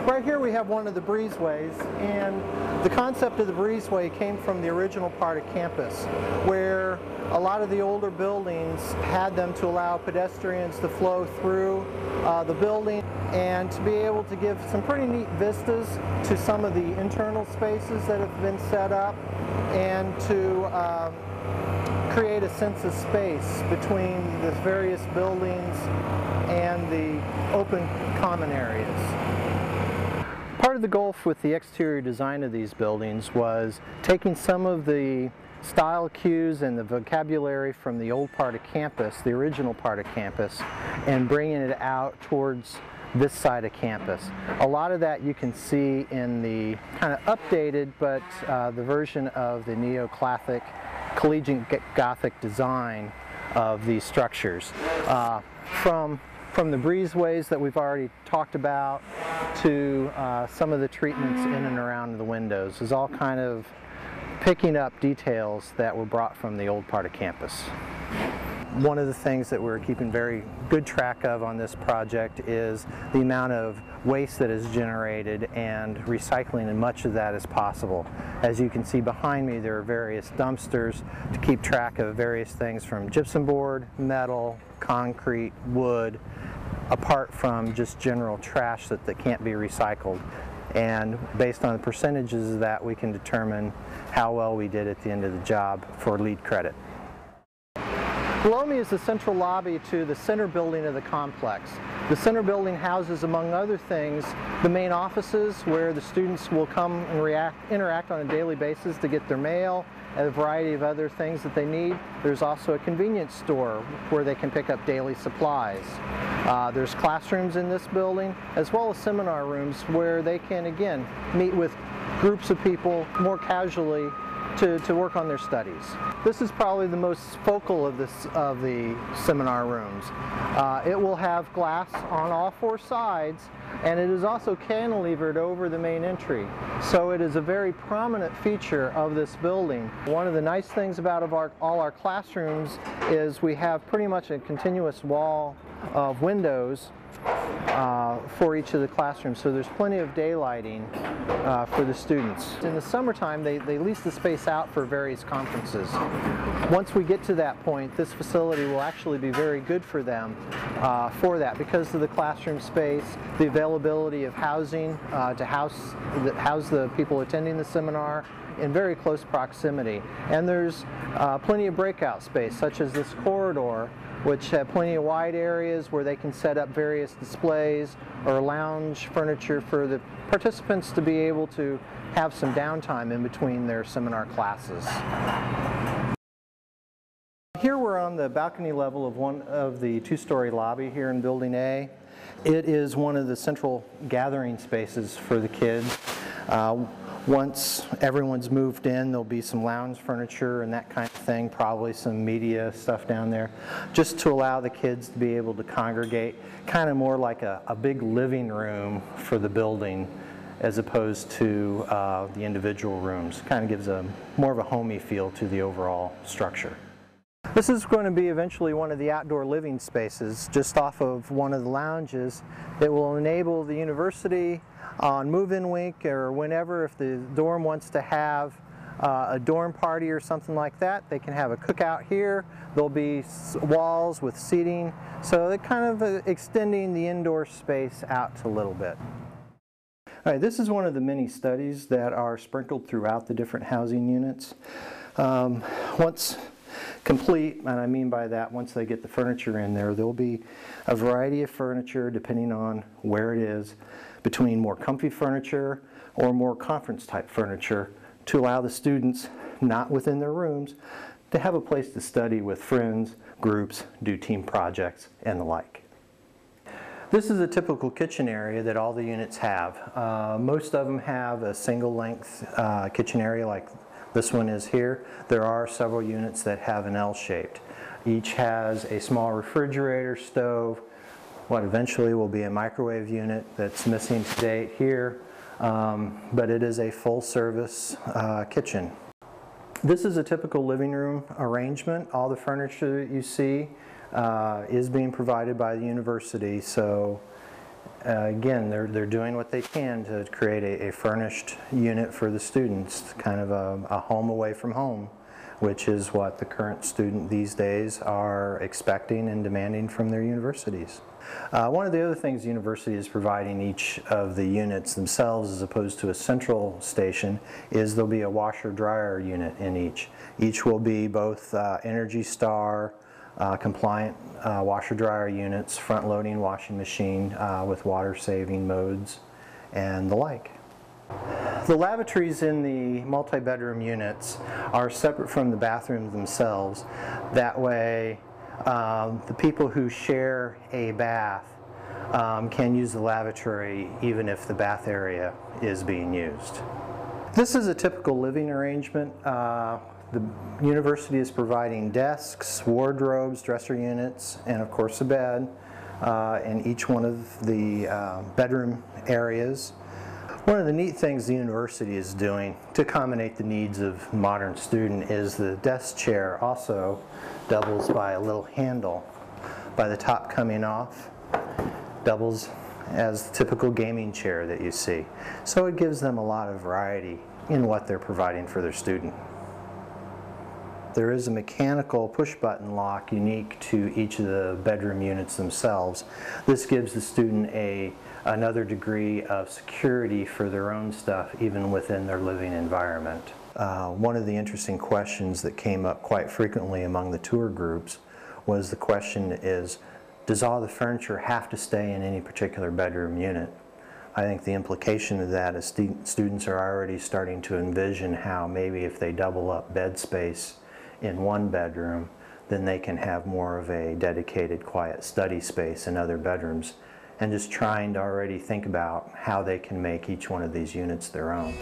Right here we have one of the breezeways, and the concept of the breezeway came from the original part of campus, where a lot of the older buildings had them to allow pedestrians to flow through the building and to be able to give some pretty neat vistas to some of the internal spaces that have been set up, and to create a sense of space between the various buildings and the open common areas. Part of the goal with the exterior design of these buildings was taking some of the style cues and the vocabulary from the old part of campus, the original part of campus, and bringing it out towards this side of campus. A lot of that you can see in the kind of updated, but the version of the neo-Gothic, collegiate Gothic design of these structures. From the breezeways that we've already talked about to some of the treatments in and around the windows is all kind of picking up details that were brought from the old part of campus. One of the things that we're keeping very good track of on this project is the amount of waste that is generated and recycling as much of that as possible. As you can see behind me, there are various dumpsters to keep track of various things from gypsum board, metal, concrete, wood, apart from just general trash that can't be recycled. And based on the percentages of that, we can determine how well we did at the end of the job for lead credit. Below me is the central lobby to the center building of the complex. The center building houses, among other things, the main offices where the students will come and interact on a daily basis to get their mail and a variety of other things that they need. There's also a convenience store where they can pick up daily supplies. There's classrooms in this building, as well as seminar rooms where they can, again, meet with groups of people more casually to work on their studies. This is probably the most focal of the seminar rooms. It will have glass on all four sides, and it is also cantilevered over the main entry. So it is a very prominent feature of this building. One of the nice things about all our classrooms is we have pretty much a continuous wall of windows for each of the classrooms, so there's plenty of daylighting for the students. In the summertime, they lease the space out for various conferences. Once we get to that point, this facility will actually be very good for them for that, because of the classroom space, the availability of housing to house the people attending the seminar in very close proximity. And there's plenty of breakout space, such as this corridor, which have plenty of wide areas where they can set up various displays or lounge furniture for the participants to be able to have some downtime in between their seminar classes. Here we're on the balcony level of one of the two-story lobby here in Building A. It is one of the central gathering spaces for the kids. Once everyone's moved in, there'll be some lounge furniture and that kind of thing, probably some media stuff down there, just to allow the kids to be able to congregate, kind of more like a big living room for the building as opposed to the individual rooms. Kind of gives more of a homey feel to the overall structure. This is going to be eventually one of the outdoor living spaces just off of one of the lounges. It will enable the university on move-in week or whenever, if the dorm wants to have a dorm party or something like that, they can have a cookout here. There'll be walls with seating, so they're kind of extending the indoor space out a little bit. All right, this is one of the many studies that are sprinkled throughout the different housing units. Once complete, and I mean by that, once they get the furniture in there, there'll be a variety of furniture depending on where it is, between more comfy furniture or more conference type furniture, to allow the students, not within their rooms, to have a place to study with friends, groups, do team projects, and the like. This is a typical kitchen area that all the units have. Most of them have a single length kitchen area like this one is here. There are several units that have an L-shaped. Each has a small refrigerator, stove, what eventually will be a microwave unit that's missing to date here, but it is a full service kitchen. This is a typical living room arrangement. All the furniture that you see is being provided by the university, so Again, they're doing what they can to create a furnished unit for the students, kind of a home away from home, which is what the current student these days are expecting and demanding from their universities. One of the other things the university is providing each of the units themselves, as opposed to a central station, is there'll be a washer-dryer unit in each. Each will be both Energy Star compliant washer-dryer units, front-loading washing machine with water-saving modes, and the like. The lavatories in the multi-bedroom units are separate from the bathrooms themselves. That way, the people who share a bath can use the lavatory even if the bath area is being used. This is a typical living arrangement. The university is providing desks, wardrobes, dresser units, and of course a bed in each one of the bedroom areas. One of the neat things the university is doing to accommodate the needs of the modern student is the desk chair also doubles by a little handle. By the top coming off, doubles as the typical gaming chair that you see. So it gives them a lot of variety in what they're providing for their student. There is a mechanical push-button lock unique to each of the bedroom units themselves. This gives the student another degree of security for their own stuff, even within their living environment. One of the interesting questions that came up quite frequently among the tour groups was the question is, does all the furniture have to stay in any particular bedroom unit? I think the implication of that is students are already starting to envision how maybe if they double up bed space in one bedroom, then they can have more of a dedicated quiet study space in other bedrooms, and just trying to already think about how they can make each one of these units their own.